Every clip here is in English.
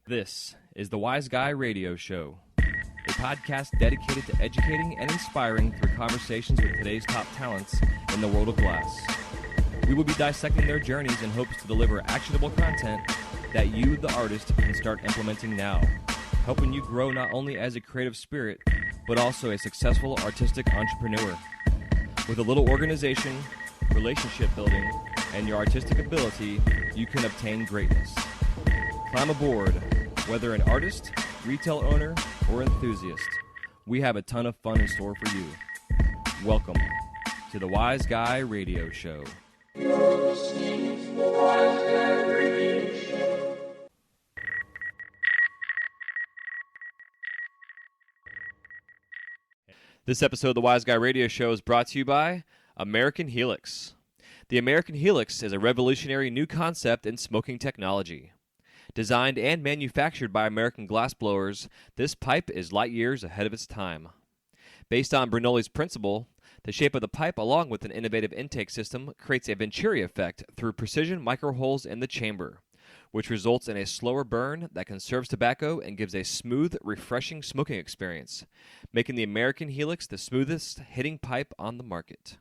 This is the Wise Guy Radio Show, a podcast dedicated to educating and inspiring through conversations with today's top talents in the world of glass. We will be dissecting their journeys in hopes to deliver actionable content that you, the artist, can start implementing now, helping you grow not only as a creative spirit, but also a successful artistic entrepreneur. With a little organization, relationship building, and your artistic ability, you can obtain greatness. Climb aboard, whether an artist, retail owner, or enthusiast. We have a ton of fun in store for you. Welcome to the Wise Guy Radio Show. You're listening to the Wise Guy Radio Show. This episode of the Wise Guy Radio Show is brought to you by American Helix. The American Helix is a revolutionary new concept in smoking technology. Designed and manufactured by American glassblowers, this pipe is light years ahead of its time. Based on Bernoulli's principle, the shape of the pipe along with an innovative intake system creates a Venturi effect through precision microholes in the chamber, which results in a slower burn that conserves tobacco and gives a smooth, refreshing smoking experience, making the American Helix the smoothest hitting pipe on the market.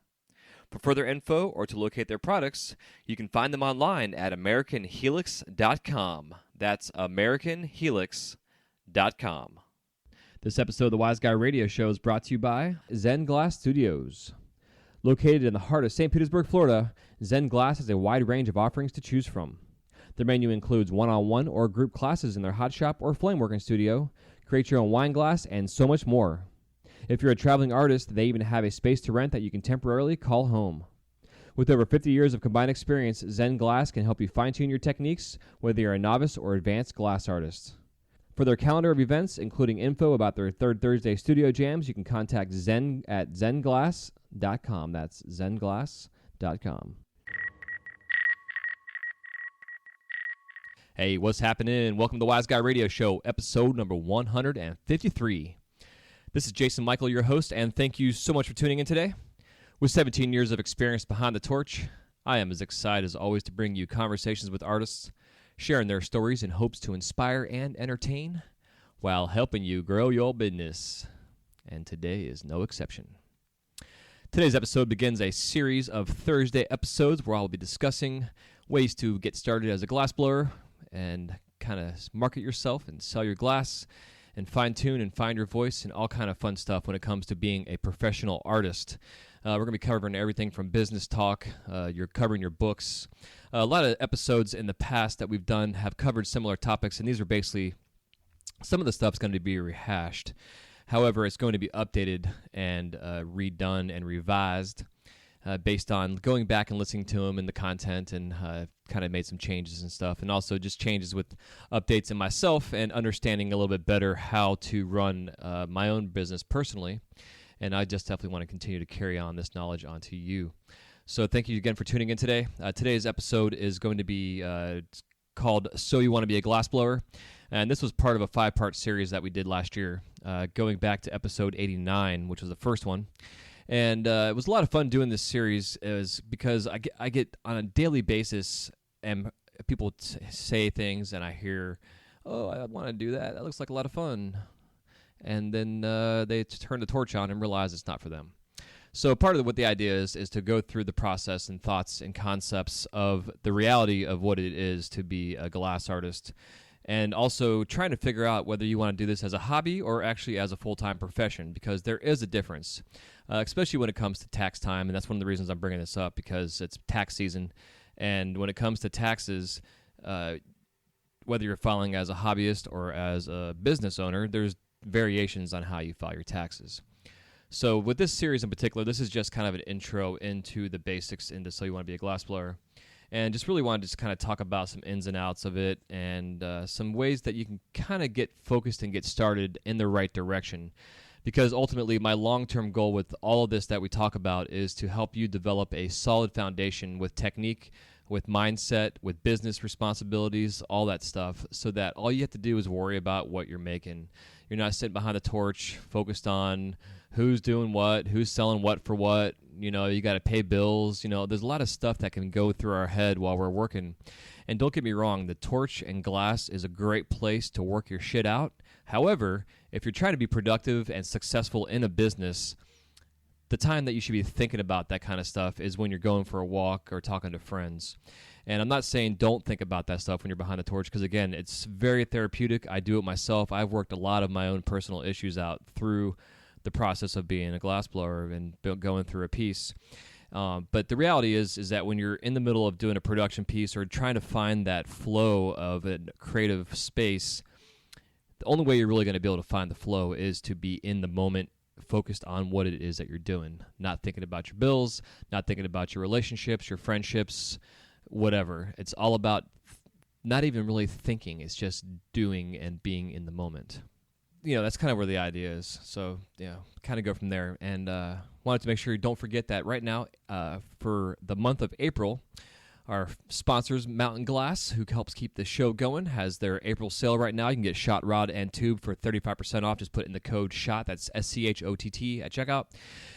For further info or to locate their products, you can find them online at AmericanHelix.com. That's AmericanHelix.com. This episode of the Wise Guy Radio Show is brought to you by Zen Glass Studios. Located in the heart of St. Petersburg, Florida, Zen Glass has a wide range of offerings to choose from. Their menu includes one-on-one or group classes in their hot shop or flameworking studio, create your own wine glass, and so much more. If you're a traveling artist, they even have a space to rent that you can temporarily call home. With over 50 years of combined experience, Zen Glass can help you fine-tune your techniques, whether you're a novice or advanced glass artist. For their calendar of events, including info about their Third Thursday studio jams, you can contact Zen at zenglass.com. That's zenglass.com. Hey, what's happening? Welcome to the Wise Guy Radio Show, episode number 153. This is Jason Michael, your host, and thank you so much for tuning in today. With 17 years of experience behind the torch, I am as excited as always to bring you conversations with artists, sharing their stories in hopes to inspire and entertain while helping you grow your business. And today is no exception. Today's episode begins a series of Thursday episodes where I'll be discussing ways to get started as a glassblower and kind of market yourself and sell your glass and fine-tune and find your voice and all kind of fun stuff when it comes to being a professional artist. We're going to be covering everything from business talk, you're covering your books. A lot of episodes in the past that we've done have covered similar topics, and these are basically, some of the stuff's going to be rehashed. However, it's going to be updated and redone and revised based on going back and listening to them and the content, and kind of made some changes and stuff, and also just changes with updates in myself and understanding a little bit better how to run my own business personally. And I just definitely want to continue to carry on this knowledge onto you. So thank you again for tuning in today. Today's episode is going to be called So You Want to Be a Glassblower. And this was part of a 5-part series that we did last year, going back to episode 89, which was the first one. And it was a lot of fun doing this series because I get on a daily basis, and people say things, and I hear, oh, I want to do that. That looks like a lot of fun. And then they turn the torch on and realize it's not for them. So part of what the idea is to go through the process and thoughts and concepts of the reality of what it is to be a glass artist, and also trying to figure out whether you want to do this as a hobby or actually as a full-time profession, because there is a difference, especially when it comes to tax time, and that's one of the reasons I'm bringing this up, because it's tax season, and when it comes to taxes, whether you're filing as a hobbyist or as a business owner, there's variations on how you file your taxes. So with this series in particular, this is just kind of an intro into the basics into So You Want to Be a Glassblower, and just really wanted to just kind of talk about some ins and outs of it, and some ways that you can kind of get focused and get started in the right direction. Because ultimately, my long-term goal with all of this that we talk about is to help you develop a solid foundation with technique, with mindset, with business responsibilities, all that stuff, so that all you have to do is worry about what you're making. You're not sitting behind the torch focused on who's doing what, who's selling what for what. You know, you got to pay bills. You know, there's a lot of stuff that can go through our head while we're working. And don't get me wrong, the torch and glass is a great place to work your shit out. However, if you're trying to be productive and successful in a business, the time that you should be thinking about that kind of stuff is when you're going for a walk or talking to friends. And I'm not saying don't think about that stuff when you're behind the torch, because again, it's very therapeutic. I do it myself. I've worked a lot of my own personal issues out through the process of being a glassblower and going through a piece. But the reality is that when you're in the middle of doing a production piece or trying to find that flow of a creative space, the only way you're really going to be able to find the flow is to be in the moment, focused on what it is that you're doing, not thinking about your bills, not thinking about your relationships, your friendships, whatever. It's all about not even really thinking. It's just doing and being in the moment. That's kind of where the idea is. So, kind of go from there. And wanted to make sure you don't forget that right now, for the month of April, our sponsors, Mountain Glass, who helps keep the show going, has their April sale right now. You can get shot, rod, and tube for 35% off. Just put in the code SHOT, that's SCHOTT, at checkout.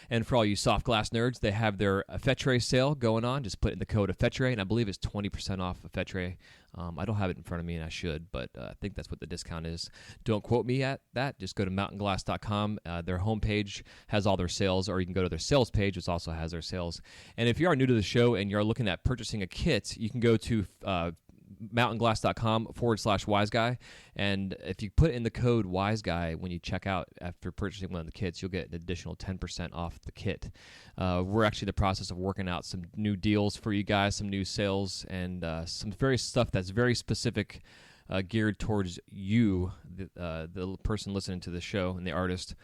And for all you soft glass nerds, they have their Fetre sale going on. Just put in the code Fetre, and I believe it's 20% off Fetre. I don't have it in front of me, and I should, but I think that's what the discount is. Don't quote me at that. Just go to mountainglass.com. Their homepage has all their sales, or you can go to their sales page, which also has their sales. And if you are new to the show and you're looking at purchasing a kit, you can go to mountainglass.com/wiseguy. And if you put in the code wiseguy when you check out after purchasing one of the kits, you'll get an additional 10% off the kit. We're actually in the process of working out some new deals for you guys, some new sales, and some very stuff that's very specific, geared towards you, the person listening to the show and the artist.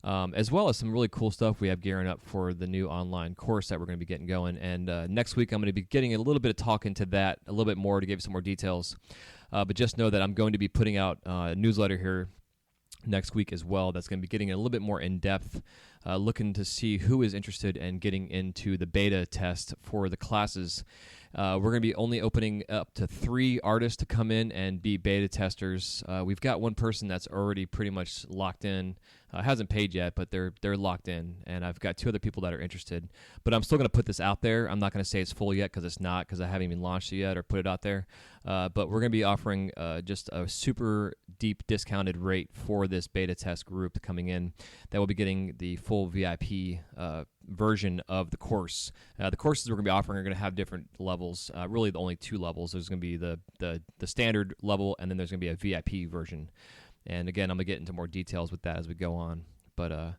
As well as some really cool stuff we have gearing up for the new online course that we're going to be getting going. And next week I'm going to be getting a little bit of talk into that, a little bit more to give you some more details. But just know that I'm going to be putting out a newsletter here next week as well that's going to be getting a little bit more in-depth, looking to see who is interested in getting into the beta test for the classes. We're going to be only opening up to 3 artists to come in and be beta testers. We've got one person that's already pretty much locked in. Hasn't paid yet, but they're locked in. And I've got 2 other people that are interested. But I'm still going to put this out there. I'm not going to say it's full yet because it's not, because I haven't even launched it yet or put it out there. But we're going to be offering just a super deep discounted rate for this beta test group coming in that will be getting the full VIP version of the course. The courses we're going to be offering are going to have different levels. Really, the only 2 levels. There's going to be the standard level, and then there's going to be a VIP version. And again, I'm going to get into more details with that as we go on. But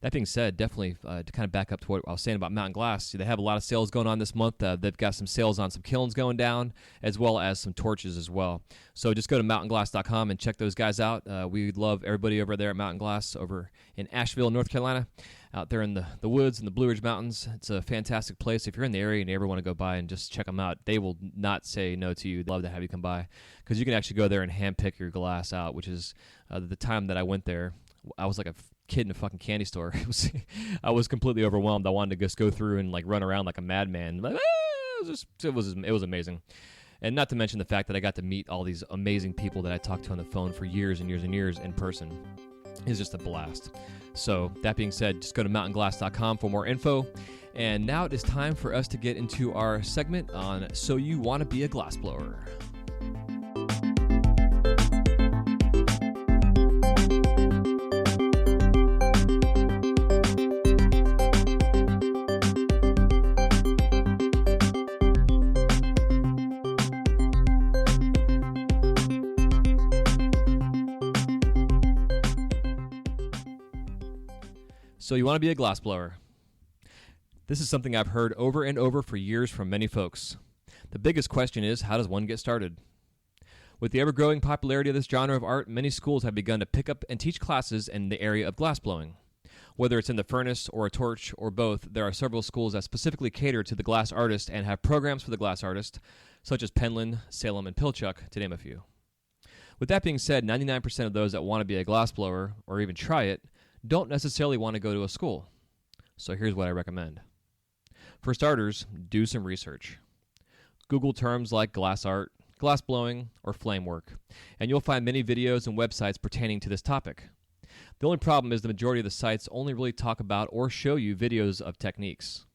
that being said, definitely to kind of back up to what I was saying about Mountain Glass, they have a lot of sales going on this month. They've got some sales on some kilns going down, as well as some torches as well. So just go to mountainglass.com and check those guys out. We love everybody over there at Mountain Glass over in Asheville, North Carolina, out there in the woods and the Blue Ridge Mountains. It's a fantastic place. If you're in the area and you ever want to go by and just check them out, they will not say no to you. They'd love to have you come by, because you can actually go there and hand-pick your glass out, which is the time that I went there, I was like a kid in a fucking candy store. I was completely overwhelmed. I wanted to just go through and like run around like a madman. Like, it was amazing. And not to mention the fact that I got to meet all these amazing people that I talked to on the phone for years and years and years in person. It's just a blast. So that being said, just go to mountainglass.com for more info. And now it is time for us to get into our segment on So You Want to Be a Glassblower. So you want to be a glassblower. This is something I've heard over and over for years from many folks. The biggest question is, how does one get started? With the ever-growing popularity of this genre of art, many schools have begun to pick up and teach classes in the area of glassblowing. Whether it's in the furnace or a torch or both, there are several schools that specifically cater to the glass artist and have programs for the glass artist, such as Penland, Salem, and Pilchuck, to name a few. With that being said, 99% of those that want to be a glassblower, or even try it, don't necessarily want to go to a school. So here's what I recommend. For starters, do some research. Google terms like glass art, glass blowing, or flame work, and you'll find many videos and websites pertaining to this topic. The only problem is the majority of the sites only really talk about or show you videos of techniques.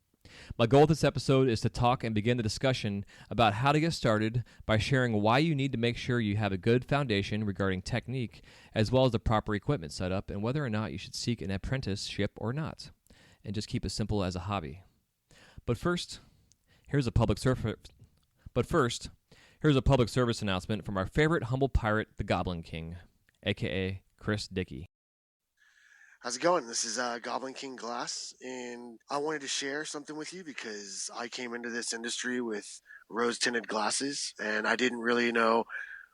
My goal with this episode is to talk and begin the discussion about how to get started by sharing why you need to make sure you have a good foundation regarding technique, as well as the proper equipment setup, and whether or not you should seek an apprenticeship or not, and just keep it simple as a hobby. But first, here's a public service announcement from our favorite humble pirate, the Goblin King, aka Chris Dickey. How's it going? This is Goblin King Glass, and I wanted to share something with you because I came into this industry with rose-tinted glasses, and I didn't really know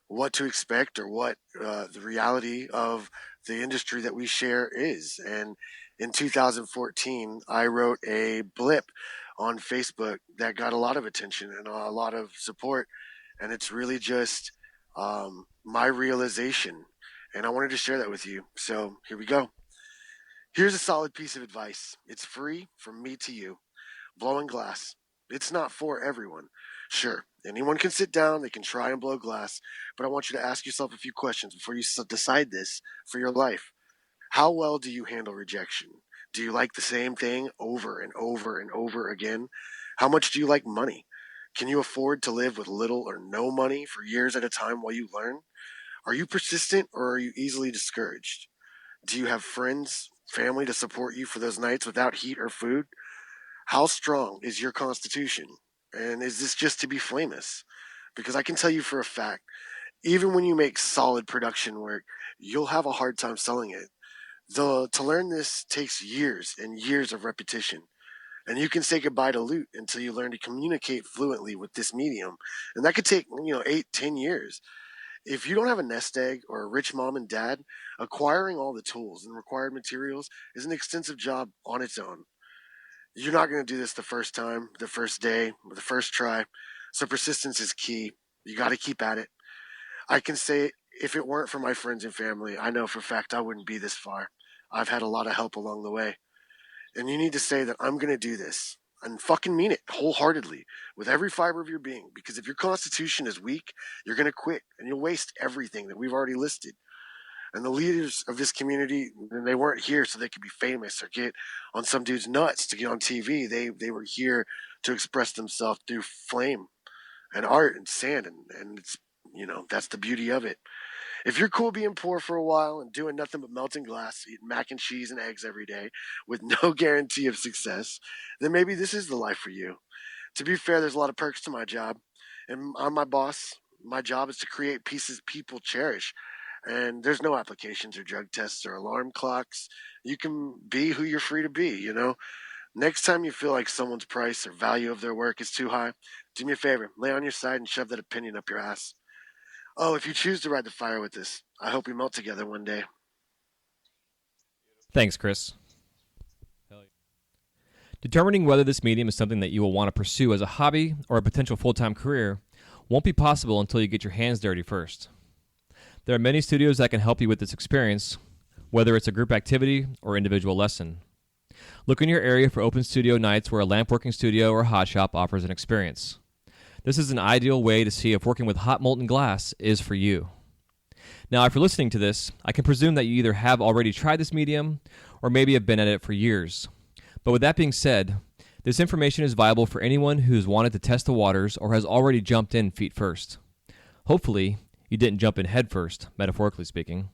what to expect or what the reality of the industry that we share is. And in 2014, I wrote a blip on Facebook that got a lot of attention and a lot of support, and it's really just my realization, and I wanted to share that with you. So here we go. Here's a solid piece of advice. It's free from me to you. Blowing glass. It's not for everyone. Sure, anyone can sit down, they can try and blow glass, but I want you to ask yourself a few questions before you decide this for your life. How well do you handle rejection? Do you like the same thing over and over and over again? How much do you like money? Can you afford to live with little or no money for years at a time while you learn? Are you persistent or are you easily discouraged? Do you have friends, family to support you for those nights without heat or food? How strong is your constitution? And is this just to be flamous? Because I can tell you for a fact, even when you make solid production work, you'll have a hard time selling it. To learn this takes years and years of repetition. And you can say goodbye to loot until you learn to communicate fluently with this medium. And that could take, 8-10 years. If you don't have a nest egg or a rich mom and dad, acquiring all the tools and required materials is an extensive job on its own. You're not going to do this the first time, the first day, or the first try. So persistence is key. You got to keep at it. I can say if it weren't for my friends and family, I know for a fact I wouldn't be this far. I've had a lot of help along the way. And you need to say that I'm going to do this. And fucking mean it wholeheartedly with every fiber of your being, because if your constitution is weak, you're going to quit and you'll waste everything that we've already listed. And the leaders of this community, they weren't here so they could be famous or get on some dude's nuts to get on TV. They were here to express themselves through flame and art and sand, and it's, that's the beauty of it. If you're cool being poor for a while and doing nothing but melting glass, eating mac and cheese and eggs every day with no guarantee of success, then maybe this is the life for you. To be fair, there's a lot of perks to my job. And I'm my boss. My job is to create pieces people cherish. And there's no applications or drug tests or alarm clocks. You can be who you're free to be, Next time you feel like someone's price or value of their work is too high, do me a favor, lay on your side and shove that opinion up your ass. Oh, if you choose to ride the fire with us, I hope we melt together one day. Thanks, Chris. Determining whether this medium is something that you will want to pursue as a hobby or a potential full-time career won't be possible until you get your hands dirty first. There are many studios that can help you with this experience, whether it's a group activity or individual lesson. Look in your area for open studio nights where a lampworking studio or hot shop offers an experience. This is an ideal way to see if working with hot molten glass is for you. Now, if you're listening to this, I can presume that you either have already tried this medium or maybe have been at it for years. But with that being said, this information is viable for anyone who's wanted to test the waters or has already jumped in feet first. Hopefully, you didn't jump in head first, metaphorically speaking,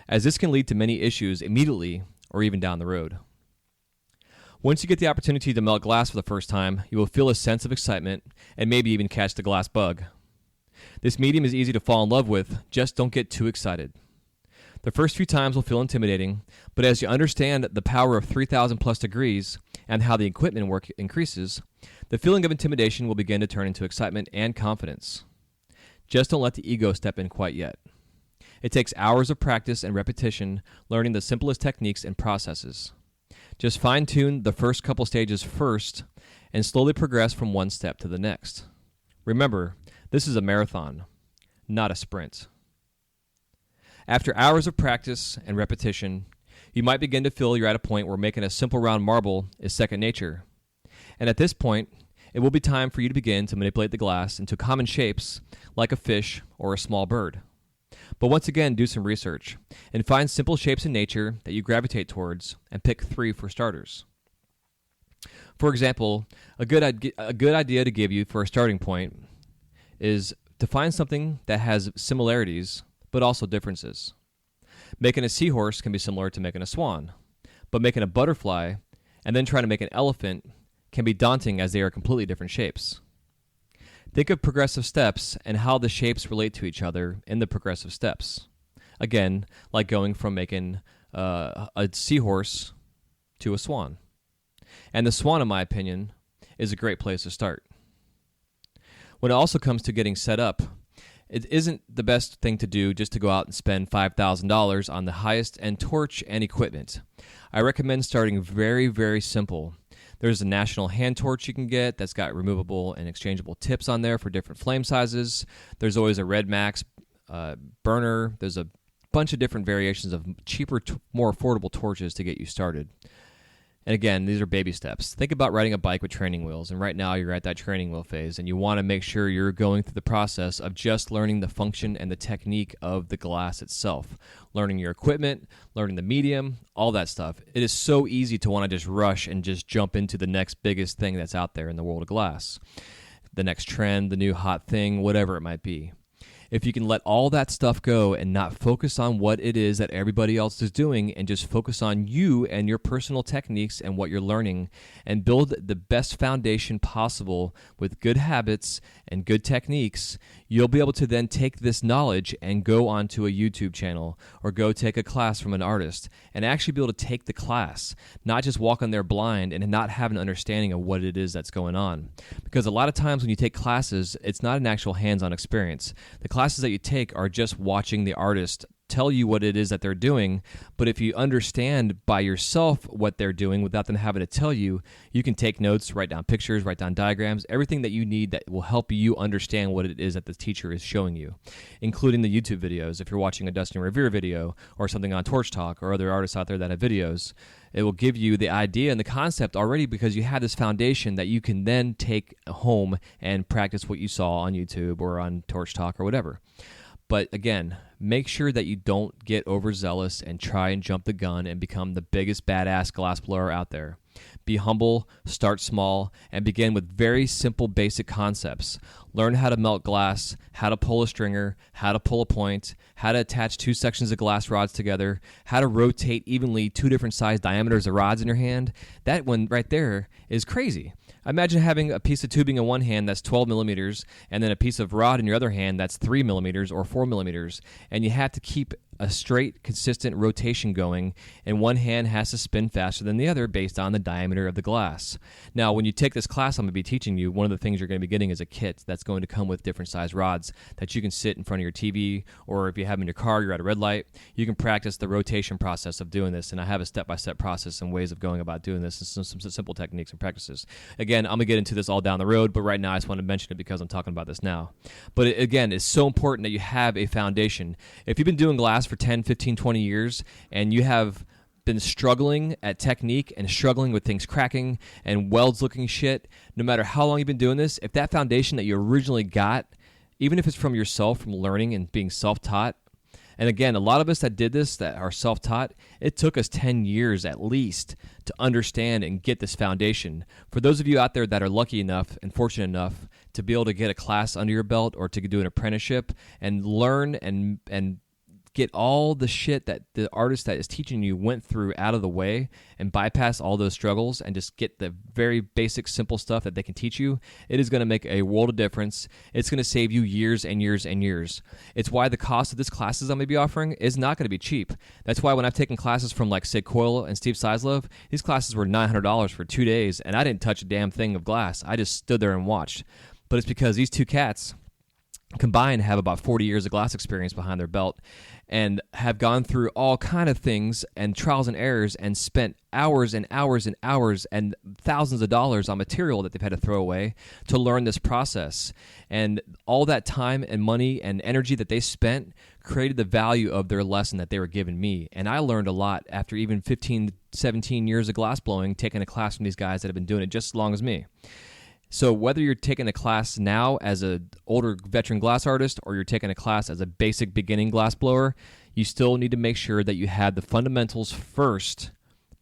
as this can lead to many issues immediately or even down the road. Once you get the opportunity to melt glass for the first time, you will feel a sense of excitement and maybe even catch the glass bug. This medium is easy to fall in love with, just don't get too excited. The first few times will feel intimidating, but as you understand the power of 3,000 plus degrees and how the equipment work increases, the feeling of intimidation will begin to turn into excitement and confidence. Just don't let the ego step in quite yet. It takes hours of practice and repetition learning the simplest techniques and processes. Just fine-tune the first couple stages first and slowly progress from one step to the next. Remember, this is a marathon, not a sprint. After hours of practice and repetition, you might begin to feel you're at a point where making a simple round marble is second nature. And at this point, it will be time for you to begin to manipulate the glass into common shapes like a fish or a small bird. But once again, do some research and find simple shapes in nature that you gravitate towards and pick 3 for starters. For example, a good idea to give you for a starting point is to find something that has similarities but also differences. Making a seahorse can be similar to making a swan, but making a butterfly and then trying to make an elephant can be daunting as they are completely different shapes. Think of progressive steps and how the shapes relate to each other in the progressive steps. Again, like going from making a seahorse to a swan. And the swan, in my opinion, is a great place to start. When it also comes to getting set up, it isn't the best thing to do just to go out and spend $5,000 on the highest end torch and equipment. I recommend starting very, very simple. There's a national hand torch you can get that's got removable and exchangeable tips on there for different flame sizes. There's always a Red Max burner. There's a bunch of different variations of cheaper, more affordable torches to get you started. And again, these are baby steps. Think about riding a bike with training wheels, and right now you're at that training wheel phase, and you want to make sure you're going through the process of just learning the function and the technique of the glass itself, learning your equipment, learning the medium, all that stuff. It is so easy to want to just rush and just jump into the next biggest thing that's out there in the world of glass, the next trend, the new hot thing, whatever it might be. If you can let all that stuff go and not focus on what it is that everybody else is doing and just focus on you and your personal techniques and what you're learning and build the best foundation possible with good habits and good techniques, you'll be able to then take this knowledge and go onto a YouTube channel or go take a class from an artist and actually be able to take the class, not just walk on there blind and not have an understanding of what it is that's going on. Because a lot of times when you take classes, it's not an actual hands-on experience. The classes that you take are just watching the artist tell you what it is that they're doing, but if you understand by yourself what they're doing without them having to tell you, you can take notes, write down pictures, write down diagrams, everything that you need that will help you understand what it is that the teacher is showing you, including the YouTube videos. If you're watching a Dustin Revere video or something on Torch Talk or other artists out there that have videos, it will give you the idea and the concept already because you have this foundation that you can then take home and practice what you saw on YouTube or on Torch Talk or whatever. But again, make sure that you don't get overzealous and try and jump the gun and become the biggest badass glassblower out there. Be humble, start small, and begin with very simple basic concepts. Learn how to melt glass, how to pull a stringer, how to pull a point, how to attach two sections of glass rods together, how to rotate evenly two different size diameters of rods in your hand. That one right there is crazy. Imagine having a piece of tubing in one hand that's 12 millimeters and then a piece of rod in your other hand that's 3 millimeters or 4 millimeters, and you have to keep a straight, consistent rotation going, and one hand has to spin faster than the other based on the diameter of the glass. Now, when you take this class I'm going to be teaching you, one of the things you're going to be getting is a kit that's going to come with different size rods that you can sit in front of your TV, or if you have them in your car, you're at a red light, you can practice the rotation process of doing this, and I have a step-by-step process and ways of going about doing this and some simple techniques and practices. Again, I'm going to get into this all down the road, but right now I just want to mention it because I'm talking about this now. But again, it's so important that you have a foundation. If you've been doing glass for 10, 15, 20 years and you have been struggling at technique and struggling with things cracking and welds looking shit, no matter how long you've been doing this, if that foundation that you originally got, even if it's from yourself, from learning and being self-taught, and again, a lot of us that did this, that are self-taught, it took us 10 years at least to understand and get this foundation. For those of you out there that are lucky enough and fortunate enough to be able to get a class under your belt or to do an apprenticeship and learn and get all the shit that the artist that is teaching you went through out of the way and bypass all those struggles and just get the very basic, simple stuff that they can teach you, it is going to make a world of difference. It's going to save you years and years and years. It's why the cost of this classes I'm going to be offering is not going to be cheap. That's why when I've taken classes from like Sid Coyle and Steve Seislove, these classes were $900 for 2 days, and I didn't touch a damn thing of glass. I just stood there and watched. But it's because these two cats combined have about 40 years of glass experience behind their belt and have gone through all kind of things and trials and errors and spent hours and hours and hours and thousands of dollars on material that they've had to throw away to learn this process. And all that time and money and energy that they spent created the value of their lesson that they were giving me. And I learned a lot after even 15, 17 years of glass blowing, taking a class from these guys that have been doing it just as long as me. So whether you're taking a class now as an older veteran glass artist or you're taking a class as a basic beginning glass blower, you still need to make sure that you have the fundamentals first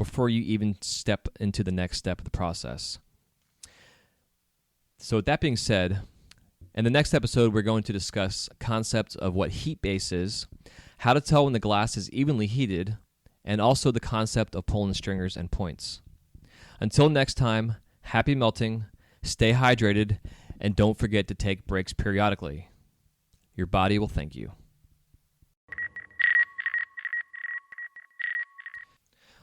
before you even step into the next step of the process. So with that being said, in the next episode, we're going to discuss concepts of what heat base is, how to tell when the glass is evenly heated, and also the concept of pulling stringers and points. Until next time, happy melting, stay hydrated, and don't forget to take breaks periodically. Your body will thank you.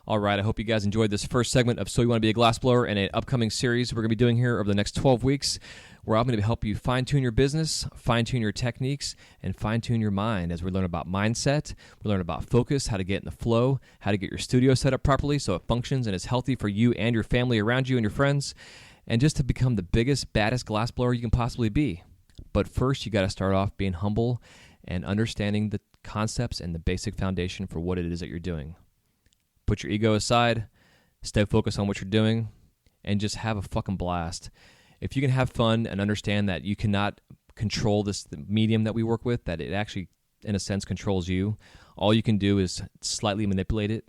All right, I hope you guys enjoyed this first segment of So You Want to Be a Glassblower and an upcoming series we're going to be doing here over the next 12 weeks, where I'm going to help you fine-tune your business, fine-tune your techniques, and fine-tune your mind as we learn about mindset, we learn about focus, how to get in the flow, how to get your studio set up properly so it functions and is healthy for you and your family around you and your friends, and just to become the biggest, baddest glassblower you can possibly be. But first, you got to start off being humble and understanding the concepts and the basic foundation for what it is that you're doing. Put your ego aside, stay focused on what you're doing, and just have a fucking blast. If you can have fun and understand that you cannot control this medium that we work with, that it actually, in a sense, controls you, all you can do is slightly manipulate it,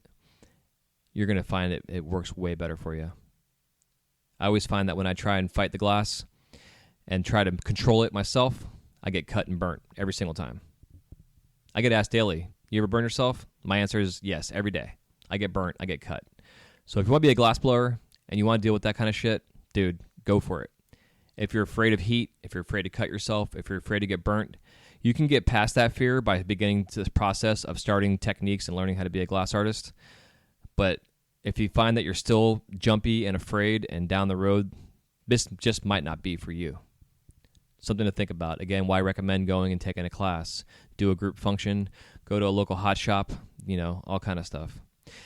you're going to find it works way better for you. I always find that when I try and fight the glass and try to control it myself, I get cut and burnt every single time. I get asked daily, you ever burn yourself? My answer is yes, every day. I get burnt, I get cut. So if you want to be a glassblower and you want to deal with that kind of shit, dude, go for it. If you're afraid of heat, if you're afraid to cut yourself, if you're afraid to get burnt, you can get past that fear by beginning this process of starting techniques and learning how to be a glass artist. But if you find that you're still jumpy and afraid and down the road, this just might not be for you. Something to think about. Again, why recommend going and taking a class? Do a group function, go to a local hot shop, all kind of stuff.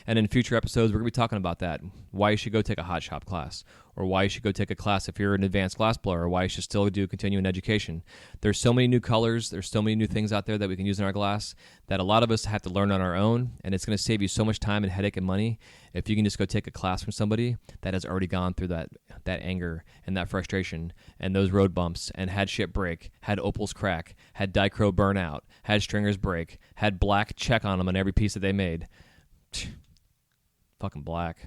And in future episodes, we're going to be talking about that. Why you should go take a hot shop class, or why you should go take a class if you're an advanced glassblower, or why you should still do continuing education. There's so many new colors, there's so many new things out there that we can use in our glass that a lot of us have to learn on our own, and it's going to save you so much time and headache and money if you can just go take a class from somebody that has already gone through that anger and that frustration and those road bumps and had shit break, had opals crack, had dichro burn out, had stringers break, had black check on them on every piece that they made. Fucking black.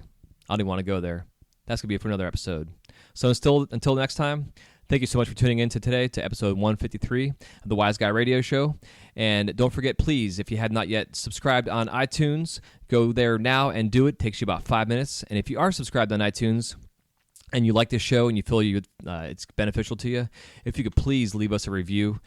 I don't even want to go there. That's going to be it for another episode. So until next time, thank you so much for tuning in to episode 153 of the Wise Guy Radio Show. And don't forget, please, if you have not yet subscribed on iTunes, go there now and do it. It takes you about 5 minutes. And if you are subscribed on iTunes and you like this show and you feel it's beneficial to you, if you could please leave us a review,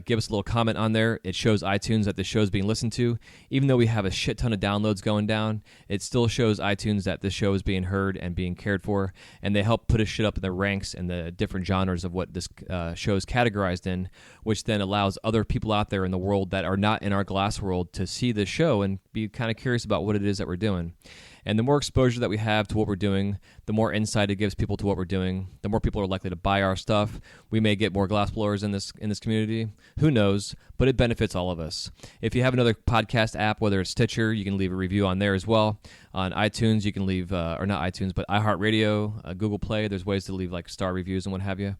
give us a little comment on there. It shows iTunes that this show is being listened to. Even though we have a shit ton of downloads going down, it still shows iTunes that this show is being heard and being cared for, and they help put us shit up in the ranks and the different genres of what this show is categorized in, which then allows other people out there in the world that are not in our glass world to see this show and be kind of curious about what it is that we're doing. And the more exposure that we have to what we're doing, the more insight it gives people to what we're doing, the more people are likely to buy our stuff. We may get more glassblowers in this community. Who knows? But it benefits all of us. If you have another podcast app, whether it's Stitcher, you can leave a review on there as well. On iTunes, you can leave, or not iTunes, but iHeartRadio, Google Play. There's ways to leave like star reviews and what have you.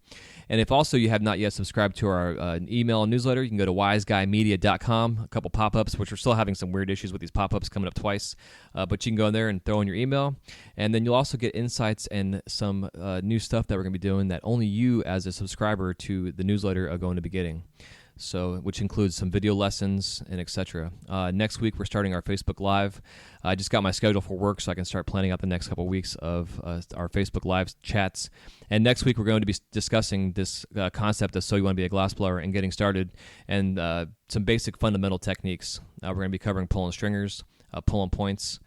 And if also you have not yet subscribed to our email and newsletter, you can go to wiseguymedia.com. A couple pop-ups, which we're still having some weird issues with these pop-ups coming up twice. But you can go in there and throw in your email. And then you'll also get insights and some new stuff that we're going to be doing that only you as a subscriber to the newsletter are going to be getting. So, which includes some video lessons and etc. Next week, we're starting our Facebook Live. I just got my schedule for work so I can start planning out the next couple of weeks of our Facebook Live chats. And next week, we're going to be discussing this concept of So You Want to Be a Glassblower and getting started, and some basic fundamental techniques. We're going to be covering pulling stringers, pulling points,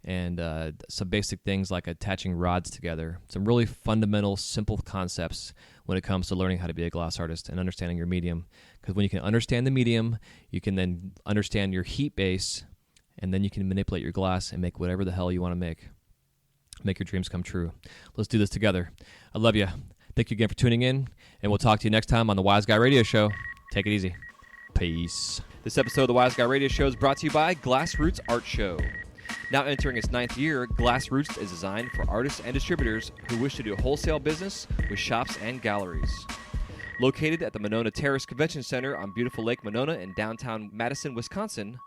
and some basic things like attaching rods together. Some really fundamental, simple concepts when it comes to learning how to be a glass artist and understanding your medium. Because when you can understand the medium, you can then understand your heat base, and then you can manipulate your glass and make whatever the hell you want to make. Make your dreams come true. Let's do this together. I love you. Thank you again for tuning in, and we'll talk to you next time on the Wise Guy Radio Show. Take it easy. Peace. This episode of the Wise Guy Radio Show is brought to you by Glassroots Art Show. Now entering its 9th year, Glassroots is designed for artists and distributors who wish to do wholesale business with shops and galleries. Located at the Monona Terrace Convention Center on beautiful Lake Monona in downtown Madison, Wisconsin,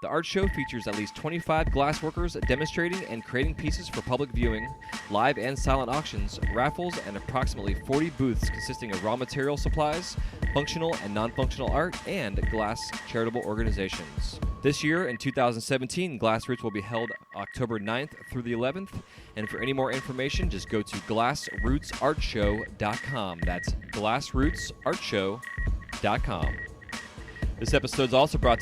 The art show features at least 25 glassworkers demonstrating and creating pieces for public viewing, live and silent auctions, raffles, and approximately 40 booths consisting of raw material supplies, functional and non-functional art, and glass charitable organizations. This year, in 2017, Glassroots will be held October 9th through the 11th, and for any more information, just go to glassrootsartshow.com. That's glassrootsartshow.com. This episode is also brought to